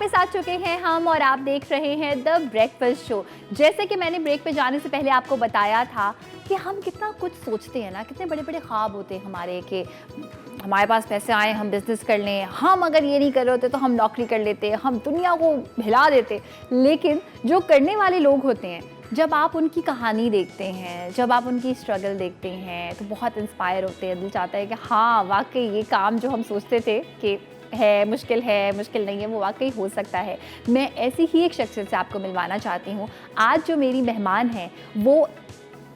वापस आ चुके हैं हम और आप देख रहे हैं द ब्रेकफास्ट शो। जैसे कि मैंने ब्रेक पे जाने से पहले आपको बताया था कि हम कितना कुछ सोचते हैं ना, कितने बड़े बड़े ख्वाब होते हैं हमारे कि हमारे पास पैसे आए, हम बिजनेस कर लें, हम अगर ये नहीं कर रहे होते तो हम नौकरी कर लेते, हम दुनिया को हिला देते। लेकिन जो करने वाले लोग होते हैं, जब आप उनकी कहानी देखते हैं, जब आप उनकी स्ट्रगल देखते हैं तो बहुत इंस्पायर होते हैं। दिल चाहता है कि हाँ वाकई ये काम जो हम सोचते थे कि है, मुश्किल नहीं है, वो वाकई हो सकता है। मैं ऐसी ही एक शख्सियत से आपको मिलवाना चाहती हूँ। आज जो मेरी मेहमान हैं वो,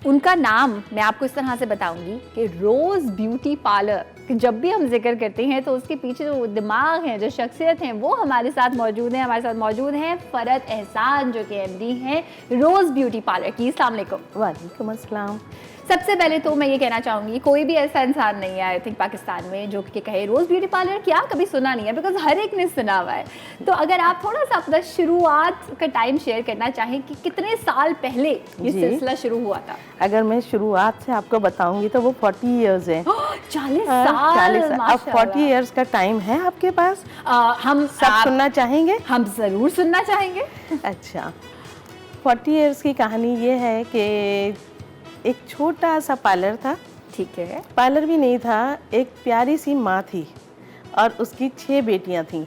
उनका नाम मैं आपको इस तरह से बताऊंगी कि रोज़ ब्यूटी पार्लर, कि जब भी हम जिक्र करते हैं तो उसके पीछे जो दिमाग है, जो शख्सियत हैं, वो हमारे साथ मौजूद हैं। हमारे साथ मौजूद हैं फ़रत एहसान जो कि एमडी हैं रोज़ ब्यूटी पार्लर की। अस्सलाम वालेकुम। वालेकुम अस्सलाम। सबसे पहले तो मैं ये कहना चाहूँगी, कोई भी ऐसा इंसान नहीं है आई थिंक पाकिस्तान में जो कि कहे रोज़ ब्यूटी पार्लर क्या कभी सुना नहीं है, बिकॉज हर एक ने सुना हुआ है। तो अगर आप थोड़ा सा अपना शुरुआत का टाइम शेयर करना चाहें कि कितने साल पहले ये सिलसिला शुरू हुआ था। अगर मैं शुरुआत से आपको बताऊंगी तो वो 40 इयर्स है। 40 साल। अब 40 इयर्स का टाइम है आपके पास? हम सब सुनना चाहेंगे? हम ज़रूर सुनना चाहेंगे। अच्छा, 40 इयर्स की कहानी ये है कि एक छोटा सा पार्लर था। ठीक है। पार्लर भी नहीं था, एक प्यारी सी माँ थी और उसकी 6 बेटियां थीं।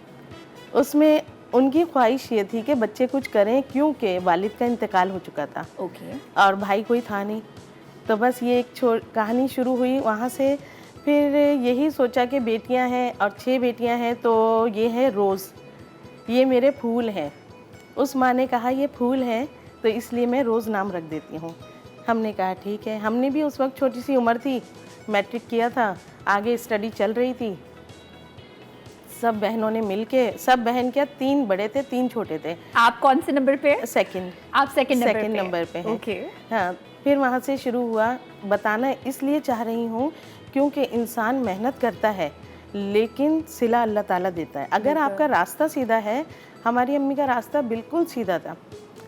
उसमें उनकी ख्वाहिश ये थी कि बच्चे कुछ करें, क्योंकि वालिद का इंतकाल हो चुका था। ओके। और भाई कोई था नहीं, तो बस ये एक कहानी शुरू हुई वहाँ से। फिर यही सोचा कि बेटियां हैं और 6 बेटियां हैं, तो ये है रोज़, ये मेरे फूल हैं। उस माँ ने कहा ये फूल हैं तो इसलिए मैं रोज़ नाम रख देती हूँ। हमने कहा ठीक है। हमने भी उस वक्त छोटी सी उम्र थी, मैट्रिक किया था, आगे स्टडी चल रही थी। सब बहनों ने मिलके, सब बहन क्या, 3 बड़े थे 3 छोटे थे। आप कौन से नंबर पे? सेकंड। आप सेकंड नंबर पे हैं। ओके। हाँ, फिर वहाँ से शुरू हुआ। बताना इसलिए चाह रही हूँ क्योंकि इंसान मेहनत करता है लेकिन सिला अल्लाह ताला देता है। अगर आपका रास्ता सीधा है, हमारी अम्मी का रास्ता बिल्कुल सीधा था।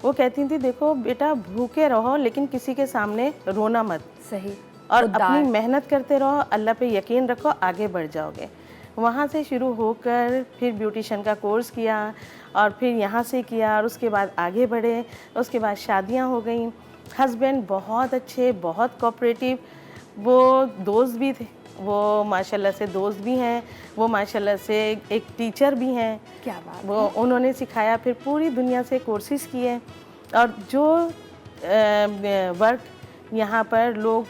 वो कहती थी देखो बेटा, भूखे रहो लेकिन किसी के सामने रोना मत। सही। और अपनी मेहनत करते रहो, अल्लाह पे यकीन रखो, आगे बढ़ जाओगे। वहाँ से शुरू होकर फिर ब्यूटिशियन का कोर्स किया और फिर यहाँ से किया और उसके बाद आगे बढ़े। उसके बाद शादियाँ हो गई। हस्बैंड बहुत अच्छे, बहुत कोऑपरेटिव, वो दोस्त भी थे, वो माशाल्लाह से दोस्त भी हैं, वो माशाल्लाह से एक टीचर भी हैं। क्या बात। वो उन्होंने सिखाया। फिर पूरी दुनिया से कोर्सेज़ किए और जो वर्क यहाँ पर लोग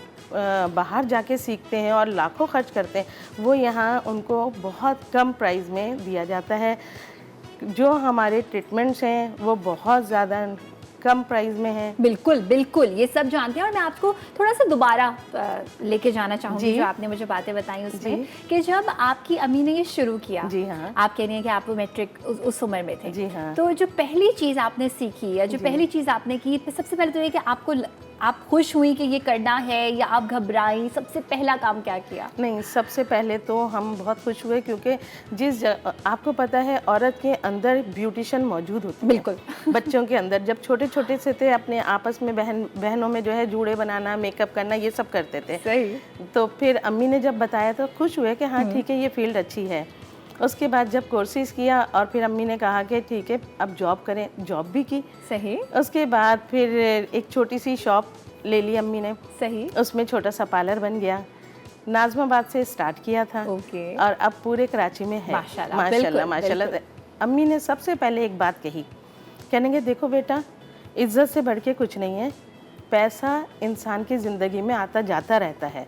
बाहर जाके सीखते हैं और लाखों खर्च करते हैं, वो यहाँ उनको बहुत कम प्राइस में दिया जाता है। जो हमारे ट्रीटमेंट्स हैं वो बहुत ज़्यादा कम प्राइस में है। बिल्कुल बिल्कुल, ये सब जानते हैं। और मैं आपको थोड़ा सा दोबारा लेके जाना चाहूँगी जो आपने मुझे बातें बताई उसमें, कि जब आपकी अम्मी ने ये शुरू किया। जी हाँ। आप कह रही हैं कि आप मैट्रिक उस उम्र में थे। जी हाँ। तो जो पहली चीज़ आपने सीखी या जो पहली चीज़ आपने की, सबसे पहले तो ये कि आप खुश हुई कि ये करना है या आप घबराई? सबसे पहला काम क्या किया? नहीं, सबसे पहले तो हम बहुत खुश हुए क्योंकि आपको पता है औरत के अंदर ब्यूटिशियन मौजूद होती है। बिल्कुल। बच्चों के अंदर जब छोटे छोटे से थे, अपने आपस में बहनों में जो है जूड़े बनाना, मेकअप करना, ये सब करते थे। सही। तो फिर अम्मी ने जब बताया तो खुश हुए कि हाँ ठीक है, ये फील्ड अच्छी है। उसके बाद जब कोर्सेज़ किया और फिर अम्मी ने कहा कि ठीक है अब जॉब करें, जॉब भी की। सही। उसके बाद फिर एक छोटी सी शॉप ले ली अम्मी ने। सही। उसमें छोटा सा पार्लर बन गया। नाज़माबाद से स्टार्ट किया था। ओके। और अब पूरे कराची में है। माशाल्लाह माशाल्लाह। अम्मी ने सबसे पहले एक बात कही, कहने देखो बेटा, इज्जत से बढ़ के कुछ नहीं है। पैसा इंसान की ज़िंदगी में आता जाता रहता है,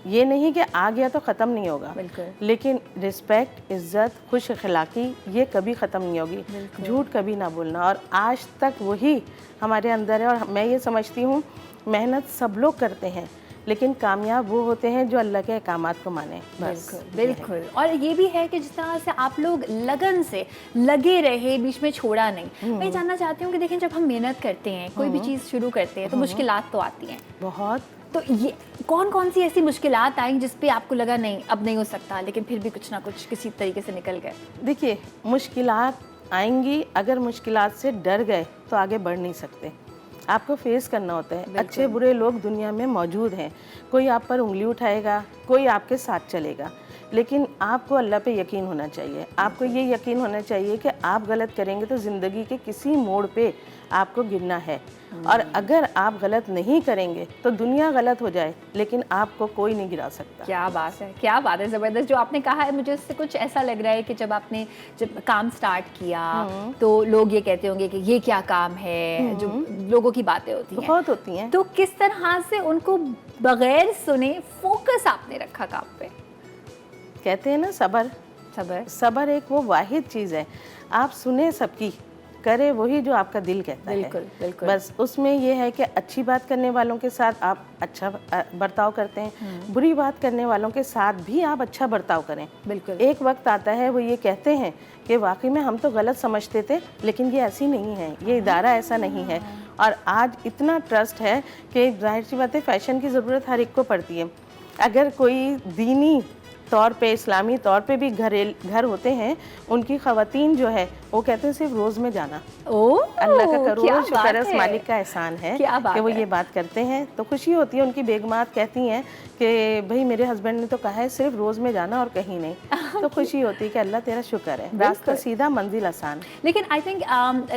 ये नहीं कि आ गया तो ख़त्म नहीं होगा, लेकिन रिस्पेक्ट, इज़्ज़त, खुश अखलाक़ी ये कभी ख़त्म नहीं होगी। झूठ कभी ना बोलना। और आज तक वही हमारे अंदर है। और मैं ये समझती हूँ मेहनत सब लोग करते हैं, लेकिन कामयाब वो होते हैं जो अल्लाह के अहकामात को माने। बस बिल्कुल। और ये भी है कि जिस तरह से आप लोग लगन से लगे रहे, बीच में छोड़ा नहीं। मैं जानना चाहती हूँ कि देखें, जब हम मेहनत करते हैं, कोई भी चीज़ शुरू करते हैं तो मुश्किलात तो आती हैं बहुत। तो ये कौन कौन सी ऐसी मुश्किलात आई जिस पे आपको लगा नहीं अब नहीं हो सकता, लेकिन फिर भी कुछ ना कुछ किसी तरीके से निकल गए? देखिए, मुश्किलात आएंगी, अगर मुश्किलात से डर गए तो आगे बढ़ नहीं सकते। आपको फेस करना होता है। अच्छे बुरे लोग दुनिया में मौजूद हैं, कोई आप पर उंगली उठाएगा, कोई आपके साथ चलेगा, लेकिन आपको अल्लाह पे यकीन होना चाहिए। आपको ये यकीन होना चाहिए कि आप गलत करेंगे तो ज़िंदगी के किसी मोड़ पे आपको गिरना है, और अगर आप गलत नहीं करेंगे तो दुनिया गलत हो जाए लेकिन आपको कोई नहीं गिरा सकता। क्या बात है, क्या बात है, ज़बरदस्त जो आपने कहा है। मुझे उससे कुछ ऐसा लग रहा है कि जब आपने जब काम स्टार्ट किया तो लोग ये कहते होंगे कि ये क्या काम है, जो लोगों की बातें होती हैं बहुत होती हैं। तो किस तरह से उनको बगैर सुने फोकस आपने रखा काम पे? कहते हैं ना सब्र, सब्र। सब्र एक वो वाहिद चीज़ है, आप सुने सबकी, करे वही जो आपका दिल कहता बिल्कुल, है। बिल्कुल। बस उसमें ये है कि अच्छी बात करने वालों के साथ आप अच्छा बर्ताव करते हैं, बुरी बात करने वालों के साथ भी आप अच्छा बर्ताव करें। बिल्कुल। एक वक्त आता है वो ये कहते हैं कि वाकई में हम तो गलत समझते थे, लेकिन ये ऐसी नहीं है, ये इदारा ऐसा नहीं है। और आज इतना ट्रस्ट है कि जाहिर सी बात है फैशन की ज़रूरत हर एक को पड़ती है। अगर कोई दीनी तौर पे, इस्लामी तौर पे भी घर होते हैं, उनकी ख़वातीन जो है वो कहते हैं सिर्फ रोज़ में जाना। अल्लाह का करोड़ों शुक्र है, उस मालिक का एहसान है कि वो ये बात करते हैं। तो खुशी होती है, उनकी बेगमात कहती हैं कि भाई मेरे हस्बैंड ने तो कहा है सिर्फ रोज़ में जाना और कहीं नहीं। तो खुशी होती है कि अल्लाह तेरा शुक्र है, रास्ता सीधा मंजिल आसान। लेकिन आई थिंक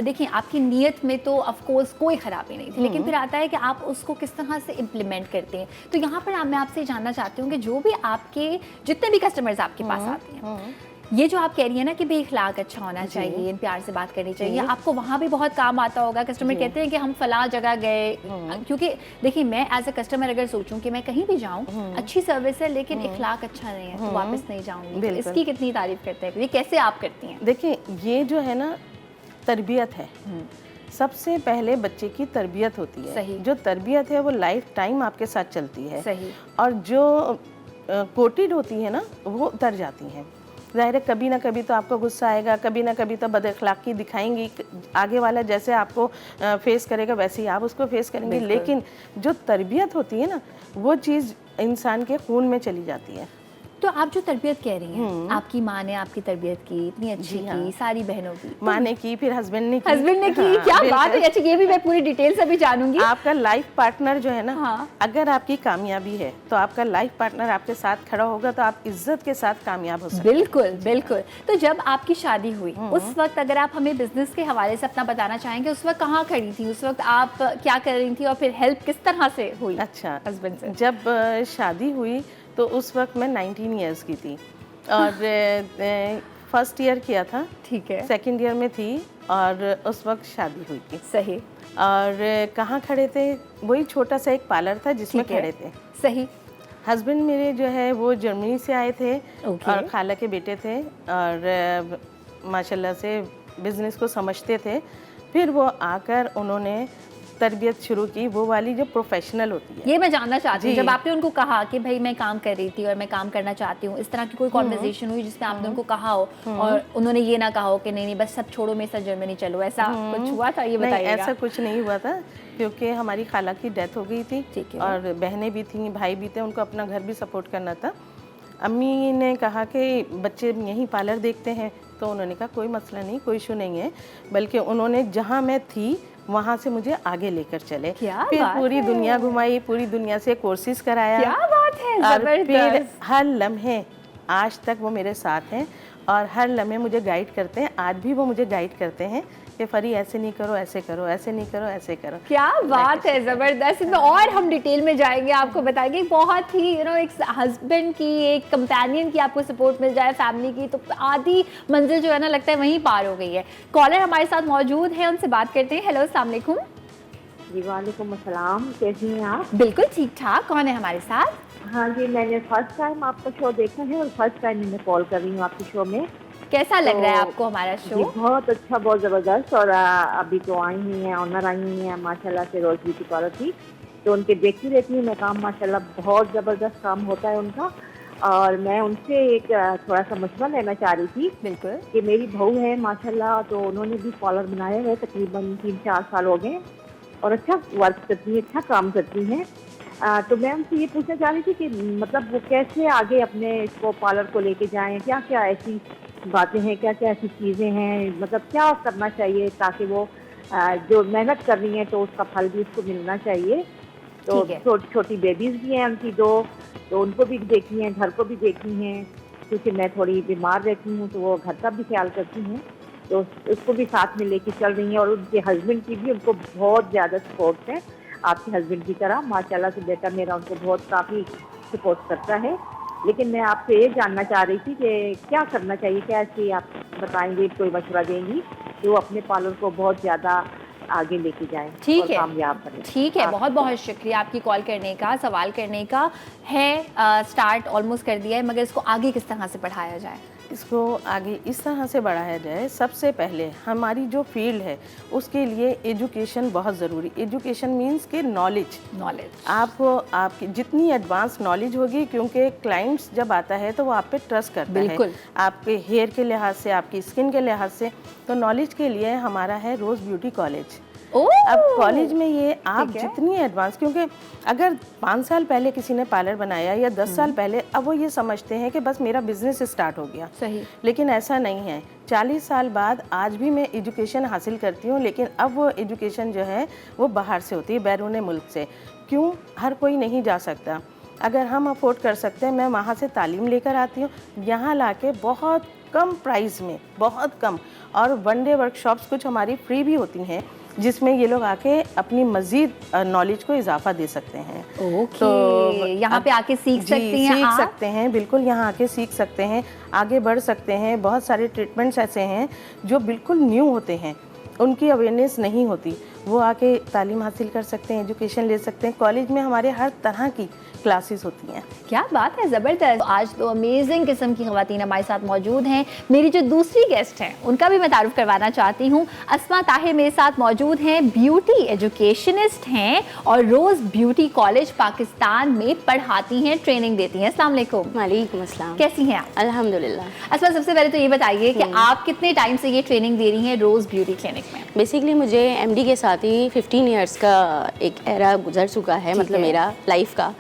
देखिए आपकी नीयत में तो ऑफ कोर्स कोई खराबी नहीं थी, लेकिन फिर आता है कि आप उसको किस तरह से इम्प्लीमेंट करते हैं। तो यहाँ पर मैं आपसे जानना चाहती हूँ कि जो भी आपके जितने भी कस्टमर्स आपके पास आते हैं, ये जो आप कह रही है ना कि बेइखलाक अच्छा होना चाहिए, प्यार से बात करनी चाहिए, आपको वहाँ भी बहुत काम आता होगा। कस्टमर कहते हैं कि हम फला जगह गए, क्योंकि देखिए मैं एज अ कस्टमर अगर सोचूं कि मैं कहीं भी जाऊं, अच्छी सर्विस है लेकिन इखलाक अच्छा नहीं है तो वापस नहीं जाऊंगी। तो इसकी कितनी तारीफ करते हैं, ये कैसे आप करती हैं? देखिए ये जो है ना तरबियत है, सबसे पहले बच्चे की तरबियत होती है। सही। जो तरबियत है वो लाइफ टाइम आपके साथ चलती है। सही। और जो कोटेड होती है ना वो उतर जाती हैं। ज़ाहिर है कभी ना कभी तो आपको गुस्सा आएगा, कभी ना कभी तो बदअखलाक़ी दिखाएंगी, आगे वाला जैसे आपको फेस करेगा वैसे ही आप उसको फेस करेंगे। लेकिन जो तरबियत होती है ना वो चीज़ इंसान के खून में चली जाती है। तो आप जो तरबियत कह रही हैं, आपकी माँ ने आपकी तरबियत की, इतनी अच्छी की, सारी बहनों की, माँ ने की, फिर हस्बैंड ने की। हस्बैंड ने की, क्या बात है। अच्छा ये भी मैं पूरी डिटेल से भी जानूंगी। आपका लाइफ पार्टनर जो है ना, अगर आपकी कामयाबी है तो आपका लाइफ पार्टनर आपके साथ खड़ा होगा तो आप इज्जत के साथ कामयाब हो सकते हैं। बिल्कुल बिल्कुल। तो जब आपकी शादी हुई उस वक्त अगर आप हमें बिजनेस के हवाले से अपना बताना चाहेंगे, उस वक्त कहाँ खड़ी थी, उस वक्त आप क्या कर रही थी और फिर हेल्प किस तरह से हुई? अच्छा, हस्बैंड से जब शादी हुई तो उस वक्त मैं 19 ईयर्स की थी और फर्स्ट ईयर किया था। ठीक है। सेकंड ईयर में थी और उस वक्त शादी हुई थी। सही। और कहाँ खड़े थे, वही छोटा सा एक पार्लर था जिसमें खड़े थे। सही। हस्बैंड मेरे जो है वो जर्मनी से आए थे और खाला के बेटे थे और माशाल्लाह से बिज़नेस को समझते थे। फिर वो आकर उन्होंने तरबियत शुरू की, वो वाली जो प्रोफेशनल होती है। ये मैं जानना चाहती हूँ, जब आपने उनको कहा कि भाई मैं काम कर रही थी और मैं काम करना चाहती हूँ, इस तरह की कोई कॉन्वर्सेशन हुई जिसमें आपने उनको कहा हो और उन्होंने ये ना कहा हो कि नहीं नहीं बस सब छोड़ो, मेरे साथ जर्मनी चलो, ऐसा कुछ हुआ था? ये बताइएगा। ऐसा कुछ नहीं हुआ था क्योंकि हमारी खाला की डेथ हो गई थी और बहनें भी थीं, भाई भी थे, उनको अपना घर भी सपोर्ट करना था। अम्मी ने कहा कि बच्चे यहीं पार्लर देखते हैं, तो उन्होंने कहा कोई मसला नहीं, कोई इशू नहीं है। बल्कि उन्होंने जहाँ मैं थी वहाँ से मुझे आगे लेकर चले, फिर पूरी दुनिया घुमाई, पूरी दुनिया से कोर्सेज कराया। क्या बात है, और फिर हर लम्हे आज तक वो मेरे साथ हैं और हर लम्हे मुझे गाइड करते हैं। आज भी वो मुझे गाइड करते हैं कि फरी ऐसे नहीं करो, ऐसे करो, ऐसे नहीं करो, ऐसे करो। क्या बात है, ज़बरदस्त। इसमें और हम डिटेल में जाएंगे, आपको बताएंगे। बहुत ही एक हस्बैंड की, एक कंपेनियन की आपको सपोर्ट मिल जाए, फैमिली की, तो आधी मंजिल जो है ना लगता है वहीं पार हो गई है। कॉलर हमारे साथ मौजूद है, उनसे बात करते हैं। हेलो, अस्सलाम वालेकुम। जी वालेकुम अस्सलाम, कैसी हैं आप? बिल्कुल ठीक ठाक। कौन है हमारे साथ? हाँ जी, मैंने फर्स्ट टाइम आपका शो देखा है और फर्स्ट टाइम मैं कॉल कर रही हूँ आपके शो में। कैसा लग रहा है आपको हमारा शो? जी बहुत अच्छा, बहुत ज़बरदस्त। और अभी तो आई हुई हैं, ऑनर आई हुई हैं माशाल्लाह से, रोज़ ब्यूटी पार्लर की, तो उनके देखती रहती हूँ मैं काम। माशाल्लाह बहुत ज़बरदस्त काम होता है उनका। और मैं उनसे एक थोड़ा सा मशवरा लेना चाह रही थी। बिल्कुल। कि मेरी बहू है माशाल्लाह, तो उन्होंने भी पार्लर बनाया है, तकरीबन 3-4 साल हो गए और अच्छा वर्क करती है, अच्छा काम करती हैं। तो मैं उनसे ये पूछना चाह रही थी कि मतलब वो कैसे आगे अपने इसको पार्लर को लेके जाएं, क्या क्या ऐसी बातें हैं, क्या क्या ऐसी चीज़ें हैं, मतलब क्या करना चाहिए ताकि वो जो मेहनत कर रही हैं तो उसका फल भी उसको मिलना चाहिए। तो छोटी छोटी बेबीज़ भी हैं उनकी 2, तो उनको भी देखी हैं, घर को भी देखी हैं, क्योंकि मैं थोड़ी बीमार रहती हूँ तो वो घर का भी ख्याल करती हैं, तो उसको भी साथ में लेके चल रही हैं। और उनके हस्बैंड की भी उनको बहुत ज़्यादा सपोर्ट है, आपके हस्बैंड की तरह माशाल्लाह से बेटा मेरा उनको बहुत काफ़ी सपोर्ट करता है। लेकिन मैं आपसे ये जानना चाह रही थी कि क्या करना चाहिए, कैसे आप बताएंगे, कोई मशवरा देंगी कि वो अपने पार्लर को बहुत ज़्यादा आगे लेके जाएं ठीक और है, कामयाब बने। ठीक है, आप- बहुत बहुत शुक्रिया आपकी कॉल करने का, सवाल करने का है। स्टार्ट ऑलमोस्ट कर दिया है, मगर इसको आगे किस तरह से बढ़ाया जाए? इसको आगे इस तरह से बढ़ाया जाए, सबसे पहले हमारी जो फील्ड है उसके लिए एजुकेशन बहुत ज़रूरी। एजुकेशन मीन्स कि नॉलेज आपको आपकी जितनी एडवांस नॉलेज होगी, क्योंकि क्लाइंट्स जब आता है तो वो आप पे ट्रस्ट करता बिल्कुल। है, आपके हेयर के लिहाज से, आपकी स्किन के लिहाज से। तो नॉलेज के लिए हमारा है रोज़ ब्यूटी कॉलेज। अब कॉलेज में ये आप ठीक है। जितनी एडवांस, क्योंकि अगर 5 साल पहले किसी ने पार्लर बनाया या 10 साल पहले, अब वो ये समझते हैं कि बस मेरा बिजनेस स्टार्ट हो गया। सही। लेकिन ऐसा नहीं है। 40 साल बाद आज भी मैं एजुकेशन हासिल करती हूँ, लेकिन अब वो एजुकेशन जो है वो बाहर से होती है, बैरून मुल्क से। क्यों? हर कोई नहीं जा सकता। अगर हम अफोर्ड कर सकते हैं, मैं वहाँ से तालीम लेकर आती हूँ, यहाँ लाके बहुत कम प्राइस में, बहुत कम, और वन डे वर्कशॉप्स कुछ हमारी फ्री भी होती हैं, जिसमें ये लोग आके अपनी मज़ीद नॉलेज को इजाफा दे सकते हैं। तो यहाँ पे आके सीख सकती हैं सीख आप? सकते हैं, बिल्कुल यहाँ आके सीख सकते हैं, आगे बढ़ सकते हैं। बहुत सारे ट्रीटमेंट्स ऐसे हैं जो बिल्कुल न्यू होते हैं, उनकी अवेयरनेस नहीं होती, वो आके तालीम हासिल कर सकते हैं, एजुकेशन ले सकते हैं। कॉलेज में हमारे हर तरह की क्लासेस होती हैं। क्या बात है, ज़बरदस्त। आज तो अमेजिंग किस्म की ख़वातीन हमारे साथ मौजूद हैं। मेरी जो दूसरी गेस्ट हैं उनका भी मैं तारुफ करवाना चाहती हूँ। अस्मा ताहिर मेरे साथ मौजूद हैं, ब्यूटी एजुकेशनिस्ट हैं और रोज़ ब्यूटी कॉलेज पाकिस्तान में पढ़ाती हैं, ट्रेनिंग देती हैं। अस्सलाम वालेकुम। वालेकुम अस्सलाम। कैसी हैं आप? अल्हम्दुलिल्लाह। अस्मा, सबसे पहले तो ये बताइए कि आप कितने टाइम से ये ट्रेनिंग दे रही हैं रोज़ ब्यूटी क्लिनिक में? बेसिकली मुझे एमडी के साथ ही 15 इयर्स का एक एरा गुजर चुका है, ठीक मतलब है। मेरा लाइफ का।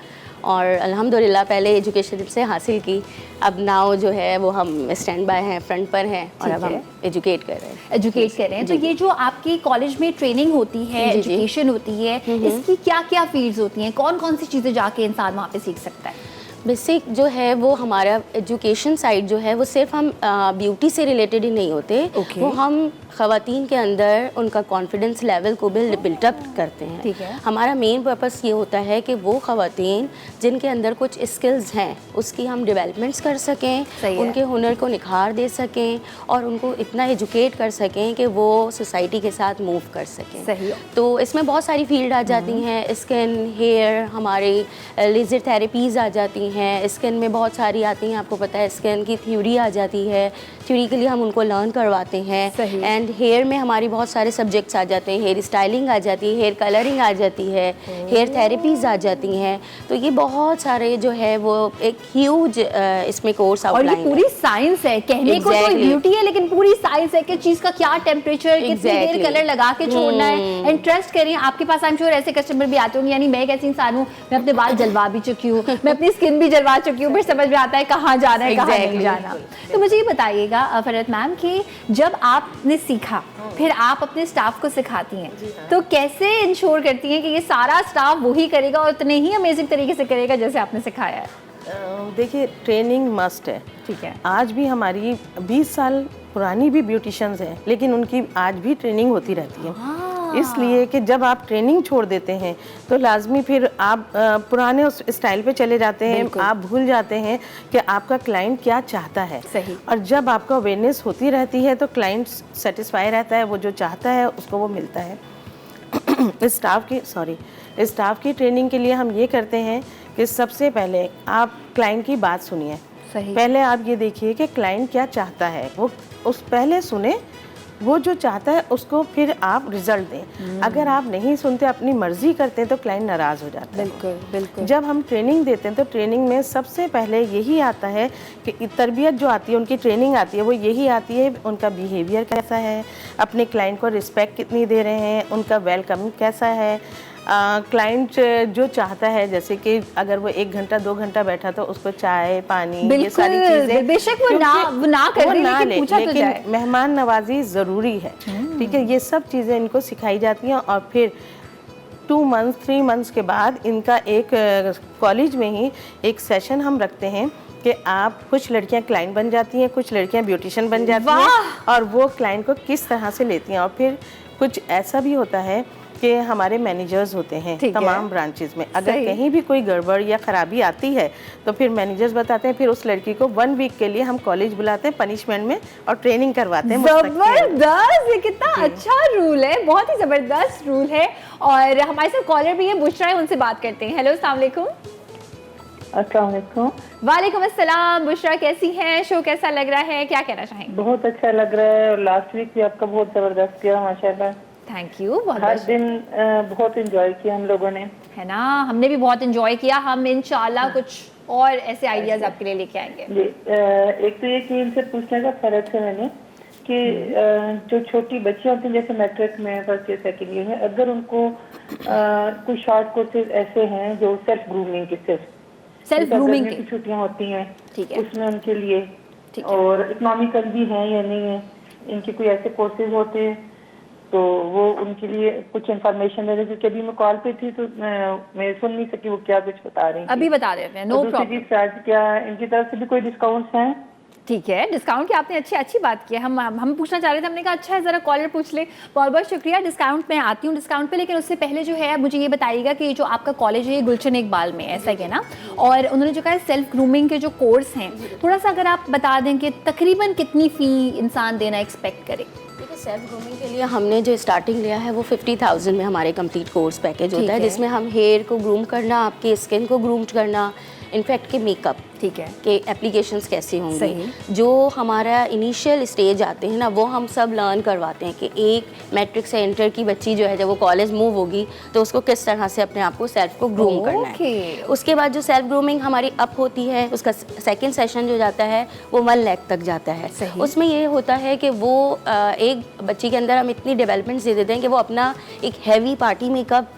और अल्हम्दुलिल्लाह पहले एजुकेशन से हासिल की, अब नाउ जो है वो हम स्टैंड बाय हैं, फ्रंट पर हैं, और ठीक अब हम है। एजुकेट कर रहे हैं। एजुकेट कर रहे हैं। तो ये जो आपकी कॉलेज में ट्रेनिंग होती है, जी, जी। एजुकेशन होती है, इसकी क्या क्या फील्ड्स होती हैं? कौन कौन सी चीज़ें जाके इंसान वहाँ पे सीख सकता है? बेसिक जो है वो हमारा एजुकेशन साइड जो है वो सिर्फ हम ब्यूटी से रिलेटेड ही नहीं होते, Okay. वो हम ख़वातीन के अंदर उनका कॉन्फिडेंस लेवल को भी बिल्टअप करते हैं। ठीक है। हमारा मेन पर्पस ये होता है कि वो ख़वातीन जिनके अंदर कुछ स्किल्स हैं उसकी हम डेवलपमेंट्स कर सकें, सही है। उनके हुनर को निखार दे सकें और उनको इतना एजुकेट कर सकें कि वो सोसाइटी के साथ मूव कर सकें। सही। तो इसमें बहुत सारी फील्ड आ जाती हैं, स्किन, हेयर, हमारी लेज़र थेरेपीज़ आ जाती हैं, स्किन में बहुत सारी आती हैं, आपको पता है स्किन की थ्योरी आ जाती है, थ्योरी के लिए हम उनको लर्न करवाते हैं। सही। एंड हेयर में हमारी बहुत सारे सब्जेक्ट्स आ जाते हैं, हेयर स्टाइलिंग आ जाती है, हेयर कलरिंग आ जाती है, हेयर थेरेपीज़ आ जाती हैं। तो ये बहुत सारे जो है वो एक ह्यूज इसमें कोर्स और ये आउटलाइन पूरी साइंस है, कहने को तो Exactly. ब्यूटी है, लेकिन पूरी साइंस है कि चीज का क्या टेम्परेचर, कितनी देर Exactly. कलर लगा के छोड़ना है। एंड ट्रस्ट करें, आपके पास आई एम श्योर ऐसे कस्टमर भी आते होंगे, यानी मैं एक ऐसी इंसान हूँ, मैं अपने बाल जलवा भी चुकी हूँ, मैं अपनी स्किन भी जलवा चुकी हूँ, फिर समझ में आता है कहाँ जाना है, कहाँ नहीं Exactly. जाना। तो मुझे ये बताइएगा फरहत मैम कि जब आपने सीखा फिर आप अपने स्टाफ को सिखाती हैं, तो कैसे इंश्योर करती हैं कि ये सारा स्टाफ वही करेगा और उतने ही अमेजिंग तरीके से करेगा जैसे आपने सिखाया है? देखिए, ट्रेनिंग मस्ट है। ठीक है। आज भी हमारी 20 साल पुरानी भी ब्यूटिशियंस हैं, लेकिन उनकी आज भी ट्रेनिंग होती रहती है। इसलिए कि जब आप ट्रेनिंग छोड़ देते हैं तो लाजमी फिर आप पुराने उस स्टाइल पे चले जाते हैं, आप भूल जाते हैं कि आपका क्लाइंट क्या चाहता है। सही। और जब आपका अवेयरनेस होती रहती है तो क्लाइंट सेटिस्फाई रहता है, वो जो चाहता है उसको वो मिलता है। स्टाफ की ट्रेनिंग के लिए हम ये करते हैं कि सबसे पहले आप क्लाइंट की बात सुनिए। सही। पहले आप ये देखिए कि क्लाइंट क्या चाहता है, वो उस पहले सुने, वो जो चाहता है उसको फिर आप रिजल्ट दें। अगर आप नहीं सुनते, अपनी मर्जी करते हैं, तो क्लाइंट नाराज़ हो जाता है। बिल्कुल बिल्कुल। जब हम ट्रेनिंग देते हैं तो ट्रेनिंग में सबसे पहले यही आता है कि तरबियत जो आती है, उनकी ट्रेनिंग आती है, वो यही आती है उनका बिहेवियर कैसा है, अपने क्लाइंट को रिस्पेक्ट कितनी दे रहे हैं, उनका वेलकमिंग कैसा है। क्लाइंट जो चाहता है, जैसे कि अगर वो 1 घंटा 2 घंटा बैठा तो उसको चाय पानी, ये सारी चीजें, बेशक वो ना कर दे, लेकिन पूछा तो जाए। मेहमान नवाजी ज़रूरी है। ठीक है, ये सब चीज़ें इनको सिखाई जाती हैं। और फिर 2 मंथ्स 3 मंथ्स के बाद इनका एक कॉलेज में ही एक सेशन हम रखते हैं कि आप कुछ लड़कियां क्लाइंट बन जाती हैं, कुछ लड़कियां ब्यूटिशियन बन जाती हैं, वाह! और वो क्लाइंट को किस तरह से लेती हैं। और फिर कुछ ऐसा भी होता है कि हमारे मैनेजर्स होते हैं ठीक है। तमाम ब्रांचेस में, अगर सही। कहीं भी कोई गड़बड़ या खराबी आती है तो फिर मैनेजर्स बताते हैं, फिर उस लड़की को 1 वीक के लिए हम कॉलेज बुलाते हैं पनिशमेंट में और ट्रेनिंग करवाते हैं मुस्तकिल। जबरदस्त, ये कितना अच्छा रूल है, बहुत ही जबरदस्त रूल है। और हमारे साथ कॉलर भी है, बुशरा है, उनसे बात करते हैं। हेलो, अस्सलाम वालेकुम। अस्सलाम वालेकुम। वालेकुम अस्सलाम। बुशरा कैसी हैं? शो कैसा लग रहा है? क्या कहना चाहेंगे? बहुत अच्छा लग रहा है, और लास्ट वीक भी आपका बहुत जबरदस्त किया माशाल्लाह। थैंक यू, बहुत हर बहुत दिन बहुत एंजॉय किया हम लोगों ने। है ना, हमने भी बहुत एंजॉय किया। हम इंशाल्लाह कुछ और ऐसे आइडियाज आपके लिए लेके आएंगे। जी, एक तो ये कि इनसे पूछने का फर्क है मैंने कि जो छोटी बच्ची होती हैं जैसे मैट्रिक में फर्स्ट ईयर सेकेंड ईयर में, अगर उनको कुछ शॉर्ट कोर्सेज ऐसे हैं जो सेल्फ ग्रूमिंग के सेल्फ ग्रूमिंग की छुट्टियां होती हैं, ठीक है, उसमें उनके लिए, ठीक है। और इकोनॉमिकल भी हैं या नहीं है, इनके कोई ऐसे कोर्सेज होते हैं तो वो उनके लिए कुछ इन्फॉर्मेशन दे रहे, क्योंकि अभी मैं कॉल पे थी तो मैं सुन नहीं सकी वो क्या कुछ बता रही थी। अभी बता देते हैं, नो और दूसरी प्रॉब्लम। चीज चार्ज क्या इनकी तरफ से भी कोई डिस्काउंट्स हैं? ठीक है, डिस्काउंट की आपने अच्छी बात की है। हम पूछना चाह रहे थे, हमने कहा अच्छा है, ज़रा कॉलर पूछ ले। बहुत बहुत शुक्रिया। डिस्काउंट मैं आती हूँ डिस्काउंट पे, लेकिन उससे पहले जो है मुझे ये बताइएगा कि जो आपका कॉलेज है ये गुलशन इकबाल में, ऐसा ही है ना? और उन्होंने जो कहा है सेल्फ ग्रूमिंग के जो कोर्स हैं, थोड़ा सा अगर आप बता दें कि तकरीबन कितनी फ़ी इंसान देना एक्सपेक्ट करे। देखिए, सेल्फ ग्रूमिंग के लिए हमने जो स्टार्टिंग लिया है वो 50,000 में हमारे कंप्लीट कोर्स पैकेज होता है, जिसमें हम हेयर को ग्रूम करना, आपकी स्किन को ग्रूम करना, इनफैक्ट के मेकअप, ठीक है, के एप्लीकेशंस कैसे होंगे, सही। जो हमारा इनिशियल स्टेज आते हैं ना, वो हम सब लर्न करवाते हैं कि एक मैट्रिक से इंटर की बच्ची जो है जब वो कॉलेज मूव होगी तो उसको किस तरह से अपने आप को सेल्फ को ग्रूम करना है। उसके बाद जो सेल्फ ग्रूमिंग हमारी अप होती है, उसका सेकंड सेशन जो जाता है वो 1 लाख तक जाता है। सही। उसमें ये होता है कि वो एक बच्ची के अंदर हम इतनी डेवलपमेंट दे देते हैं कि वो अपना एक हैवी पार्टी मेकअप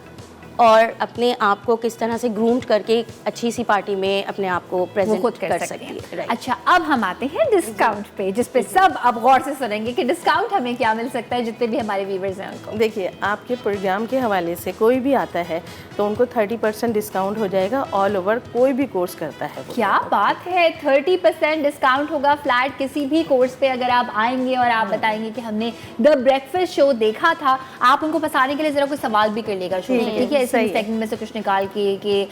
और अपने आप को किस तरह से ग्रूम्ड करके एक अच्छी सी पार्टी में अपने आप को वो प्रेजेंट खुद कर सकते सकती हैं। है। अच्छा, अब हम आते हैं डिस्काउंट पे, जिस पे सब अब गौर से सुनेंगे कि डिस्काउंट हमें क्या मिल सकता है, जितने भी हमारे व्यूअर्स हैं उनको। देखिए, आपके प्रोग्राम के हवाले से कोई भी आता है तो उनको 30% डिस्काउंट हो जाएगा, ऑल ओवर कोई भी कोर्स करता है वो। क्या बात है, 30% डिस्काउंट होगा फ्लैट किसी भी कोर्स पे अगर आप आएंगे और आप बताएंगे कि हमने द ब्रेकफास्ट शो देखा था। आप उनको फंसाने के लिए जरा कोई सवाल भी कर लेगा शो में, ठीक है, इसी सेगमेंट में से कुछ निकाल के कि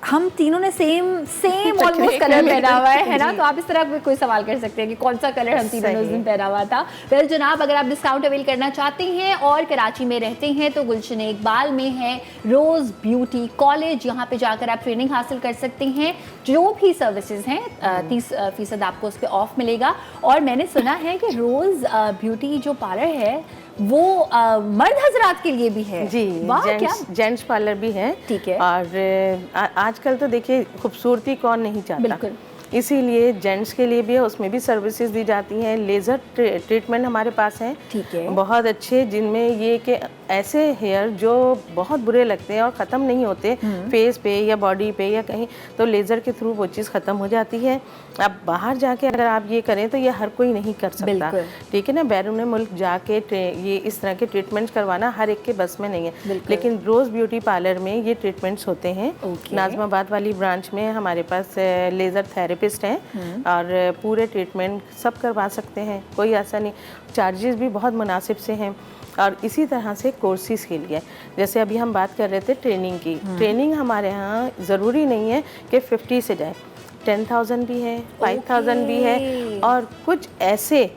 हम तीनों ने सेम ऑलमोस्ट कलर पहना हुआ है ना, तो आप इस तरह कोई सवाल कर सकते हैं कि कौन सा कलर हम तीनों ने उस दिन पहना हुआ था। फिर जनाब, अगर आप डिस्काउंट अवेल करना चाहते हैं और कराची में रहते हैं तो गुलशन इकबाल में है रोज़ ब्यूटी कॉलेज, यहाँ पे जाकर आप ट्रेनिंग हासिल कर सकते हैं। जो भी सर्विसेज हैं 30% आपको उस पर ऑफ मिलेगा। और मैंने सुना है कि रोज़ ब्यूटी जो पार्लर है वो मर्द हजरात के लिए भी है। जी, जेंट्स पार्लर भी है, ठीक है। और आजकल तो देखिए खूबसूरती कौन नहीं चाहता, बिल्कुल, इसीलिए जेंट्स के लिए भी है, उसमें भी सर्विसेज दी जाती हैं। लेज़र ट्रीटमेंट हमारे पास हैं, ठीक है, बहुत अच्छे, जिनमें ये कि ऐसे हेयर जो बहुत बुरे लगते हैं और ख़त्म नहीं होते फेस पे या बॉडी पे या कहीं, तो लेज़र के थ्रू वो चीज़ ख़त्म हो जाती है। अब बाहर जाके अगर आप ये करें तो ये हर कोई नहीं कर सकता, ठीक है ना। बैरून मुल्क जाके ये इस तरह के ट्रीटमेंट्स करवाना हर एक के बस में नहीं है, लेकिन रोज़ ब्यूटी पार्लर में ये ट्रीटमेंट्स होते हैं। नाज़माबाद वाली ब्रांच में हमारे पास लेज़र थेरेपिस्ट हैं और पूरे ट्रीटमेंट सब करवा सकते हैं, कोई ऐसा नहीं। चार्जेस भी बहुत मुनासिब से हैं। और इसी तरह से कोर्सेज़ के लिए, जैसे अभी हम बात कर रहे थे ट्रेनिंग की, ट्रेनिंग हमारे यहाँ ज़रूरी नहीं है कि 50 से जाए, 10,000 भी है, 5,000 भी है, और कुछ ऐसे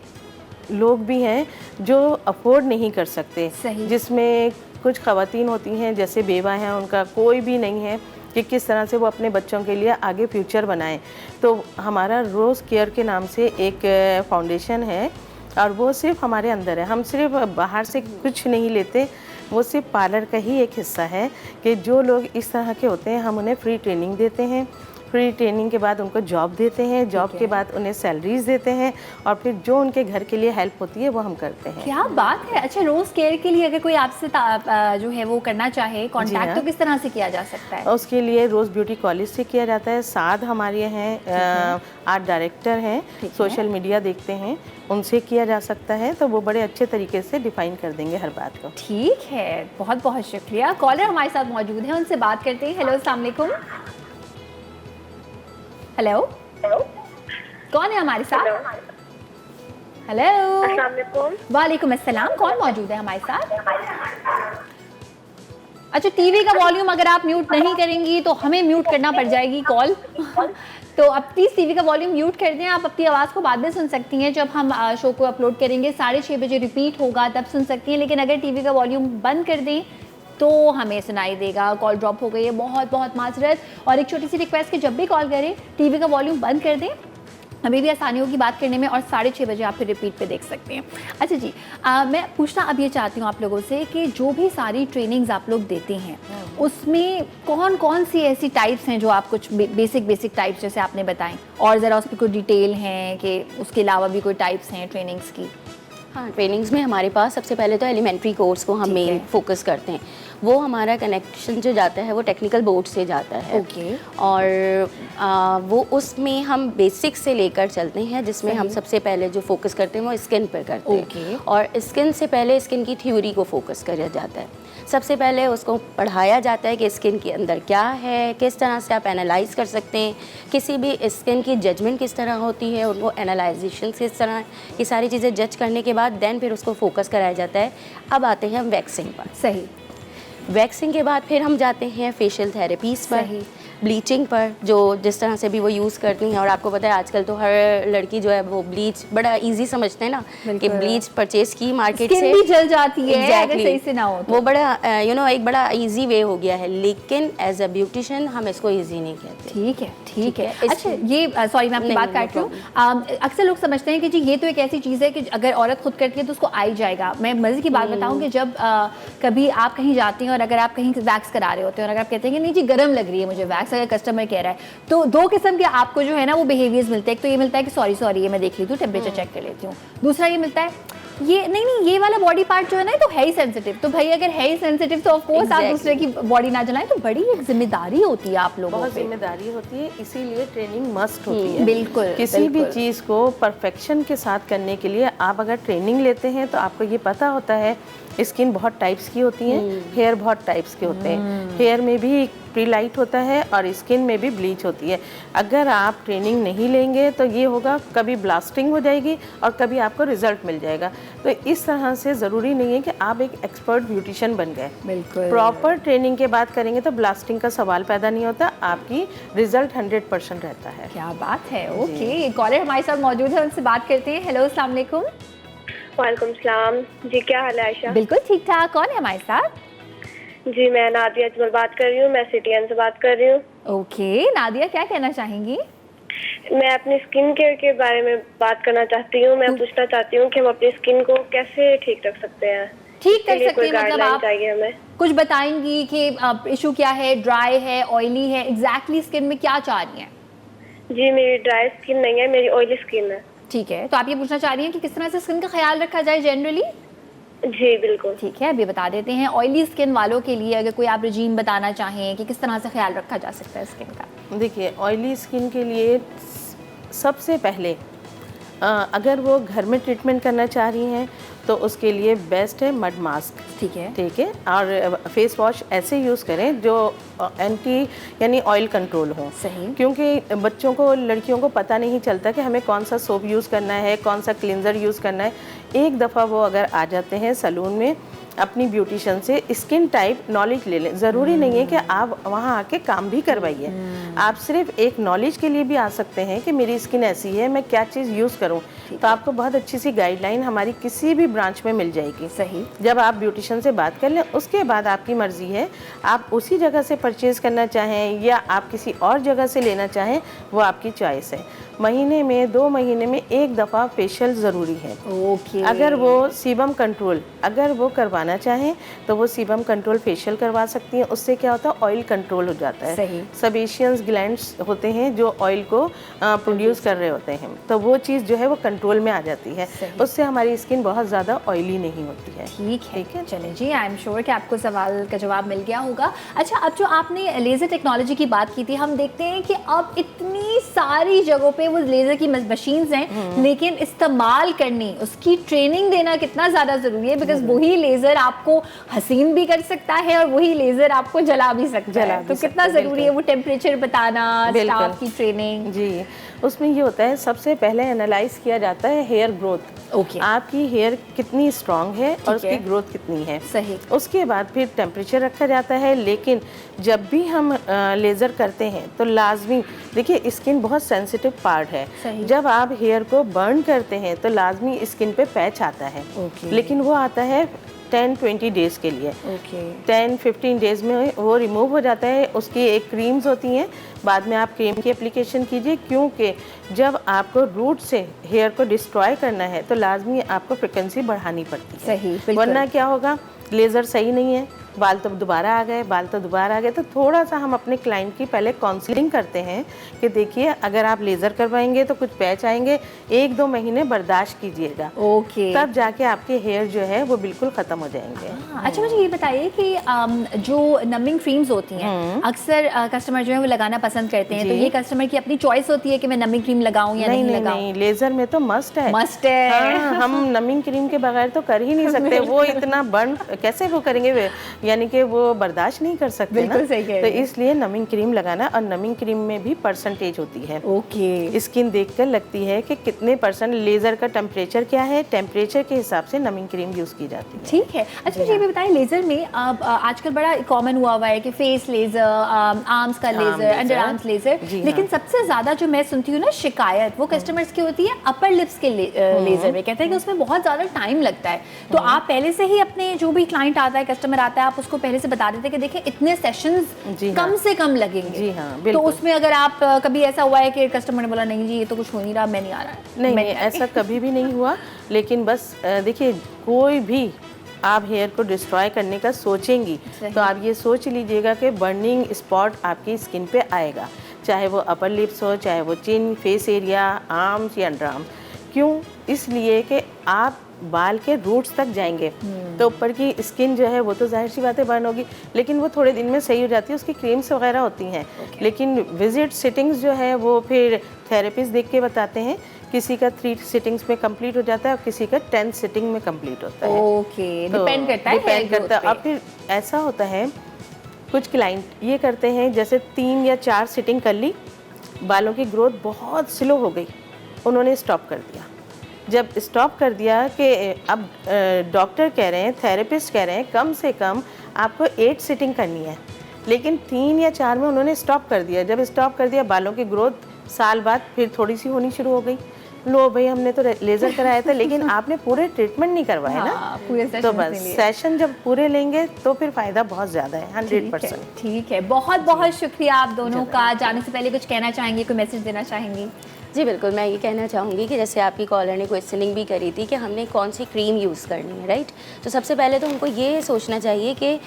लोग भी हैं जो अफोर्ड नहीं कर सकते, जिसमें कुछ ख़वातीन होती हैं जैसे बेवा हैं, उनका कोई भी नहीं है कि किस तरह से वो अपने बच्चों के लिए आगे फ्यूचर बनाएं। तो हमारा रोज़ केयर के नाम से एक फाउंडेशन है और वो सिर्फ हमारे अंदर है, हम सिर्फ बाहर से कुछ नहीं लेते, वो सिर्फ पार्लर का ही एक हिस्सा है कि जो लोग इस तरह के होते हैं हम उन्हें फ्री ट्रेनिंग देते हैं, फ्री ट्रेनिंग के बाद उनको जॉब देते हैं, जॉब के बाद उन्हें सैलरीज देते हैं, और फिर जो उनके घर के लिए हेल्प होती है वो हम करते हैं। क्या बात है। अच्छा, रोज़ केयर के लिए अगर कोई आपसे जो है वो करना चाहे कांटेक्ट, तो किस तरह से किया जा सकता है? उसके लिए रोज़ ब्यूटी कॉलेज से किया जाता है। साथ हमारे हैं आर्ट डायरेक्टर हैं, सोशल मीडिया देखते हैं, उनसे किया जा सकता है, तो वो बड़े अच्छे तरीके से डिफाइन कर देंगे हर बात को। ठीक है, बहुत बहुत शुक्रिया। कॉलर हमारे साथ मौजूद हैं, उनसे बात करते हैं। हेलो, अस्सलाम वालेकुम। हेलो, कौन है हमारे साथ? हेलो, वालेकुम अस्सलाम, कौन मौजूद है हमारे साथ? अच्छा, टीवी का वॉल्यूम अगर आप म्यूट नहीं करेंगी तो हमें म्यूट करना पड़ जाएगी कॉल। तो अब प्लीज़ टीवी का वॉल्यूम म्यूट कर दें। आप अपनी आवाज़ को बाद में सुन सकती हैं, जब हम शो को अपलोड करेंगे 6:30 बजे रिपीट होगा तब सुन सकती हैं, लेकिन अगर टीवी का वॉल्यूम बंद कर दें तो हमें सुनाई देगा। कॉल ड्रॉप हो गई है, बहुत बहुत माजरत। और एक छोटी सी रिक्वेस्ट कि जब भी कॉल करें टीवी का वॉल्यूम बंद कर दें, हमें भी आसानी होगी बात करने में, और 6:30 बजे आप फिर रिपीट पे देख सकते हैं। अच्छा जी, मैं पूछना अब ये चाहती हूँ आप लोगों से कि जो भी सारी ट्रेनिंग्स आप लोग देते हैं उसमें कौन कौन सी ऐसी टाइप्स हैं जो आप कुछ बेसिक टाइप्स जैसे आपने बताएं, और ज़रा उस पर कोई डिटेल हैं कि उसके अलावा भी कोई टाइप्स हैं ट्रेनिंग्स की? हाँ, ट्रेनिंग्स में हमारे पास सबसे पहले तो एलिमेंट्री कोर्स को हम मेन फोकस करते हैं। वो हमारा कनेक्शन जो जाता है वो टेक्निकल बोर्ड से जाता है। ओके। और वो उसमें हम बेसिक से लेकर चलते हैं, जिसमें हम सबसे पहले जो फोकस करते हैं वो स्किन पर करते हैं। ओके। और स्किन से पहले स्किन की थ्योरी को फोकस किया जाता है। सबसे पहले उसको पढ़ाया जाता है कि स्किन के अंदर क्या है, किस तरह से आप एनालाइज कर सकते हैं, किसी भी स्किन की जजमेंट किस तरह होती है, उनको एनालाइजेशन किस तरह, ये सारी चीज़ें जज करने के बाद देन फिर उसको फोकस कराया जाता है। अब आते हैं हम वैक्सिंग पर। सही। वैक्सिंग के बाद फिर हम जाते हैं फेशियल थेरेपीज पर, ब्लीचिंग पर, जो जिस तरह से भी वो यूज़ करती हैं। और आपको पता है आजकल तो हर लड़की जो है वो ब्लीच बड़ा इजी समझते हैं ना, कि ब्लीच परचेज की मार्केट से भी जल जाती है exactly, अगर सही से ना हो तो। वो बड़ा एक बड़ा इजी वे हो गया है, लेकिन एज अ ब्यूटिशियन हम इसको इजी नहीं कहते। ठीक है। अच्छा, ये सॉरी मैं अपनी बात काट रही हूँ। अक्सर लोग समझते हैं कि जी ये तो एक ऐसी चीज़ है कि अगर औरत खुद करती है तो उसको आ ही जाएगा। मैं मज़े की बात बताऊँ कि जब कभी आप कहीं जाती हैं और अगर आप कहीं वैक्स करा रहे होते हैं और अगर आप कहते हैं कि नहीं जी गर्म लग रही है मुझे वैक्स, अगर कस्टमर कह रहा है, तो दो किस्म के आपको जो है ना वो बिहेवियर्स मिलते हैं। एक तो ये मिलता है कि सॉरी ये मैं देख लेती हूँ, टेम्परेचर चेक कर लेती हूँ। दूसरा ये मिलता है ये नहीं ये वाला बॉडी पार्ट जो है ना तो है ही सेंसिटिव। तो भाई अगर है ही सेंसिटिव तो ऑफ कोर्स आप दूसरे की बॉडी ना जलाएं। तो बड़ी एक जिम्मेदारी होती है आप लोगों बहुत पे। जिम्मेदारी होती है, इसीलिए ट्रेनिंग मस्ट होती है। बिल्कुल। किसी भी चीज़ को परफेक्शन के साथ करने के लिए आप अगर ट्रेनिंग लेते हैं तो आपको ये पता होता है स्किन बहुत टाइप्स की होती हैं, हेयर बहुत टाइप्स के होते हैं। हेयर में भी प्री लाइट होता है और स्किन में भी ब्लीच होती है। अगर आप ट्रेनिंग नहीं लेंगे तो ये होगा, कभी ब्लास्टिंग हो जाएगी और कभी आपको रिजल्ट मिल जाएगा। तो इस तरह से ज़रूरी नहीं है कि आप एक एक्सपर्ट ब्यूटिशियन बन गए। बिल्कुल। प्रॉपर ट्रेनिंग के बाद करेंगे तो ब्लास्टिंग का सवाल पैदा नहीं होता, आपकी रिजल्ट 100% रहता है। क्या बात है। ओके, कॉलर हमारे साथ मौजूद है, उनसे बात करते हैं। हेलो, अस्सलाम वालेकुम। वालेकुम सलाम जी, क्या हाल है आयशा? बिल्कुल ठीक ठाक। कौन है हमारे साथ? जी मैं नादिया अजमल बात कर रही हूँ, मैं सिटीएन से बात कर रही हूँ। ओके नादिया, क्या कहना चाहेंगी? मैं अपनी स्किन केयर के बारे में बात करना चाहती हूँ। मैं पूछना चाहती हूँ कि हम अपनी स्किन को कैसे ठीक रख सकते हैं। ठीक कर सकते कोई हैं मतलब गाइडलाइन आप चाहिए हमें। कुछ बताएंगी कि इशू क्या है, ड्राई है, ऑयली है, एग्जैक्टली स्किन में क्या चाह रही हैं? जी मेरी ड्राई स्किन नहीं है, मेरी ऑयली स्किन है। ठीक है, तो आप ये पूछना चाह रही हैं कि किस तरह से स्किन का ख्याल रखा जाए जनरली? जी बिल्कुल। ठीक है, अभी बता देते हैं। ऑयली स्किन वालों के लिए अगर कोई आप रजीम बताना चाहें कि किस तरह से ख्याल रखा जा सकता है स्किन का। देखिए, ऑयली स्किन के लिए सबसे पहले अगर वो घर में ट्रीटमेंट करना चाह रही हैं तो उसके लिए बेस्ट है मड मास्क। ठीक है। और फेस वॉश ऐसे यूज़ करें जो एंटी यानी ऑयल कंट्रोल हो। सही। क्योंकि बच्चों को, लड़कियों को पता नहीं चलता कि हमें कौन सा सोप यूज़ करना है, कौन सा क्लींजर यूज़ करना है। एक दफ़ा वो अगर आ जाते हैं सैलून में अपनी ब्यूटिशियन से, स्किन टाइप नॉलेज ले लें। ज़रूरी नहीं है कि आप वहाँ आके काम भी करवाइए, आप सिर्फ एक नॉलेज के लिए भी आ सकते हैं कि मेरी स्किन ऐसी है, मैं क्या चीज़ यूज़ करूँ। तो आपको बहुत अच्छी सी गाइडलाइन हमारी किसी भी ब्रांच में मिल जाएगी। सही। जब आप ब्यूटिशियन से बात कर लें उसके बाद आपकी मर्ज़ी है, आप उसी जगह से परचेज़ करना चाहें या आप किसी और जगह से लेना चाहें, वो आपकी चॉइस है। महीने में 2 महीने में एक दफ़ा फेशियल ज़रूरी है। ओके। अगर वो सीबम कंट्रोल अगर वो करवाना चाहें तो वो सीबम कंट्रोल फेशियल करवा सकती हैं। उससे क्या होता है, ऑयल कंट्रोल हो जाता है। सही। सबेशियस ग्लैंड्स होते हैं जो ऑयल को प्रोड्यूस कर रहे होते हैं, तो वो चीज़ जो है वो कंट्रोल में आ जाती है। उससे हमारी स्किन बहुत ज़्यादा ऑयली नहीं होती है। ठीक है। चलें जी, आई एम श्योर कि आपको सवाल का जवाब मिल गया होगा। अच्छा, अब जो आपने लेज़र टेक्नोलॉजी की बात की थी, हम देखते हैं कि अब इतनी सारी जगहों पे वो लेज़र की मशीन्स हैं, लेकिन इस्तेमाल करनी, उसकी ट्रेनिंग देना कितना ज़्यादा ज़रूरी है। बिकॉज वही लेज़र आपको हसीन भी कर सकता है और वही लेज़र आपको जला भी सकता है। तो कितना ज़रूरी है वो टेम्परेचर बताना, स्टाफ की ट्रेनिंग। जी, उसमें ये होता है, सबसे पहले एनालाइज किया जाता है हेयर ग्रोथ। ओके। आपकी हेयर कितनी स्ट्रांग है और उसकी है। ग्रोथ कितनी है। सही। उसके बाद फिर टेम्परेचर रखा जाता है। लेकिन जब भी हम लेज़र करते हैं तो लाजमी, देखिए स्किन बहुत सेंसिटिव पार्ट है। सही। जब आप हेयर को बर्न करते हैं तो लाजमी स्किन पे पैच आता है। ओके। लेकिन वो आता है 10-20 डेज़ के लिए। ओके। 10-15 डेज़ में वो रिमूव हो जाता है। उसकी एक क्रीम्स होती हैं, बाद में आप क्रीम की एप्लीकेशन कीजिए, क्योंकि जब आपको रूट से हेयर को डिस्ट्रॉय करना है तो लाजमी आपको फ्रिक्वेंसी बढ़ानी पड़ती है। सही, बिल्कुल। वरना क्या होगा, लेज़र सही नहीं है, बाल तो दोबारा आ गए, बाल तो दोबारा आ गए। तो थोड़ा सा हम अपने क्लाइंट की पहले काउंसलिंग करते हैं कि देखिए अगर आप लेज़र करवाएंगे तो कुछ पैच आएंगे, 1-2 महीने बर्दाश्त कीजिएगा, ओके। तब जाके आपके हेयर जो है वो बिल्कुल ख़त्म हो जाएंगे। अच्छा, मुझे ये बताइए कि जो नमिंग क्रीम्स होती हैं अक्सर कस्टमर जो है वो लगाना पसंद करते हैं, तो जी। ये कस्टमर की अपनी चॉइस होती है कि मैं नमिंग क्रीम लगाऊं या नहीं लगाऊं? नहीं, लेज़र में तो मस्ट है। मस्ट है। हाँ, हम नमिंग क्रीम के बगैर तो कर ही नहीं सकते। वो इतना बर्न कैसे वो करेंगे यानी कि वो बर्दाश्त नहीं कर सकते बिल्कुल ना। सही कह तो रही हैं। इसलिए नमिंग क्रीम लगाना, और नमिंग क्रीम में भी परसेंटेज होती है। ओके। स्किन देखकर लगती है कि कितने परसेंट, लेज़र का टेम्परेचर क्या है, टेम्परेचर के हिसाब से नमिंग क्रीम यूज़ की जाती है। ठीक है। अच्छा, मुझे ये भी बताएं, लेज़र में अब आजकल बड़ा कॉमन हुआ हुआ है कि फेस लेज़र, आर्म्स का laser, laser. Under arms laser, जी लेकिन हाँ। सबसे ज़्यादा जो मैं सुनती हूँ ना शिकायत, वो कस्टमर्स की होती है अपर लिप्स के लेज़र में। कहते हैं कि उसमें बहुत ज़्यादा टाइम लगता है। तो आप पहले से ही अपने जो भी क्लाइंट आता है, कस्टमर आता है, आप उसको पहले से बता देते हैं कि देखिए इतने सेशंस जी हाँ। कम से कम लगेंगे। जी हाँ, तो बिल्कुल। उसमें अगर आप कभी ऐसा हुआ है कि कस्टमर ने बोला नहीं जी ये तो कुछ हो नहीं रहा, मैं नहीं आ रहा? नहीं, ऐसा कभी भी नहीं हुआ। लेकिन बस देखिए, कोई भी आप हेयर को डिस्ट्रॉय करने का सोचेंगी तो आप ये सोच लीजिएगा कि बर्निंग स्पॉट आपकी स्किन पे आएगा, चाहे वो अपर लिप्स हो, चाहे वो चिन, फेस एरिया, आर्म्स या अंडर आर्म्स। क्यों? इसलिए कि आप बाल के रूट्स तक जाएंगे तो ऊपर की स्किन जो है वो तो जाहिर सी बात है बर्न होगी, लेकिन वो थोड़े दिन में सही हो जाती है, उसकी क्रीम्स वगैरह होती हैं। लेकिन विजिट सिटिंग्स जो है वो फिर थेरेपिस्ट देख के बताते हैं। किसी का 3 सिटिंग्स में कंप्लीट हो जाता है और किसी का 10 सिटिंग में कंप्लीट होता है। ओके, डिपेंड करता है, डिपेंड करता है। अब फिर ऐसा होता है, कुछ क्लाइंट ये करते हैं जैसे 3 या 4 सिटिंग कर ली, बालों की ग्रोथ बहुत स्लो हो गई, उन्होंने स्टॉप कर दिया। जब स्टॉप कर दिया कि अब डॉक्टर कह रहे हैं, थेरेपिस्ट कह रहे हैं कम से कम आपको 8 सिटिंग करनी है, लेकिन 3 या 4 में उन्होंने स्टॉप कर दिया। जब स्टॉप कर दिया, बालों की ग्रोथ साल बाद फिर थोड़ी सी होनी शुरू हो गई। लो भाई, हमने तो लेज़र कराया था लेकिन आपने पूरे ट्रीटमेंट नहीं करवाया हाँ, ना। पूरे तो सेशंस बस नहीं लिए। सेशन जब पूरे लेंगे तो फिर फ़ायदा बहुत ज़्यादा है, 100%। ठीक है, बहुत बहुत शुक्रिया आप दोनों का। जाने से पहले कुछ कहना चाहेंगे, कोई मैसेज देना चाहेंगी? जी बिल्कुल, मैं ये कहना चाहूँगी कि जैसे आपकी कॉलर ने क्वेश्चनिंग भी करी थी कि हमने कौन सी क्रीम यूज़ करनी है, राइट। तो सबसे पहले तो उनको ये सोचना चाहिए कि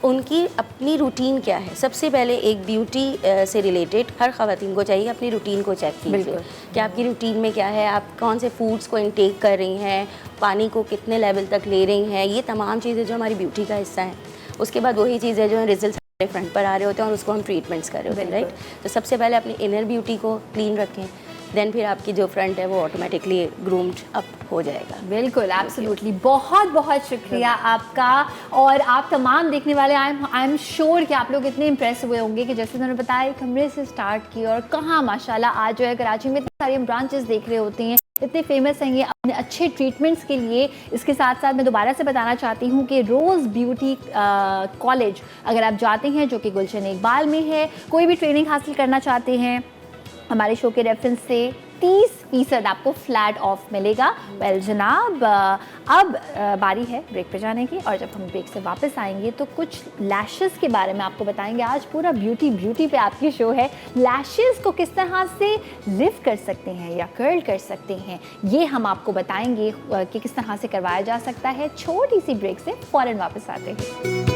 उनकी अपनी रूटीन क्या है। सबसे पहले एक ब्यूटी से रिलेटेड हर ख़वातीन को चाहिए अपनी रूटीन को चेक कीजिए कि आपकी रूटीन में क्या है, आप कौन से फूड्स को इंटेक कर रही हैं, पानी को कितने लेवल तक ले रही हैं। ये तमाम चीज़ें जो हमारी ब्यूटी का हिस्सा हैं। उसके बाद वही चीज़ें जो हैं रिजल्ट हमारे फ्रंट पर आ रहे होते हैं और उसको हम ट्रीटमेंट्स कर रहे होते हैं, राइट। तो सबसे पहले अपनी इनर ब्यूटी को क्लीन रखें, देन फिर आपकी जो फ्रंट है वो ऑटोमेटिकली ग्रूम्ड अप हो जाएगा। बिल्कुल, एब्सोल्युटली। बहुत बहुत शुक्रिया आपका। और आप तमाम देखने वाले, आई एम श्योर कि आप लोग इतने इम्प्रेस हुए होंगे कि जैसे उन्होंने बताया कमरे से स्टार्ट की और कहाँ माशाल्लाह आज जो है कराची में इतनी सारी ब्रांचेस देख रहे होते हैं, इतने फेमस हैं ये अपने अच्छे ट्रीटमेंट्स के लिए। इसके साथ साथ मैं दोबारा से बताना चाहती हूँ कि रोज़ ब्यूटी कॉलेज अगर आप जाते हैं, जो कि गुलशन इकबाल में है, कोई भी ट्रेनिंग हासिल करना चाहते हैं, हमारे शो के रेफरेंस से 30% आपको फ्लैट ऑफ मिलेगा। वेल जनाब, अब बारी है ब्रेक पे जाने की, और जब हम ब्रेक से वापस आएंगे तो कुछ लैशेस के बारे में आपको बताएंगे। आज पूरा ब्यूटी पे आपकी शो है। लैशेस को किस तरह से लिफ्ट कर सकते हैं या कर्ल कर सकते हैं, ये हम आपको बताएंगे कि किस तरह से करवाया जा सकता है। छोटी सी ब्रेक से फ़ौरन वापस आते हैं।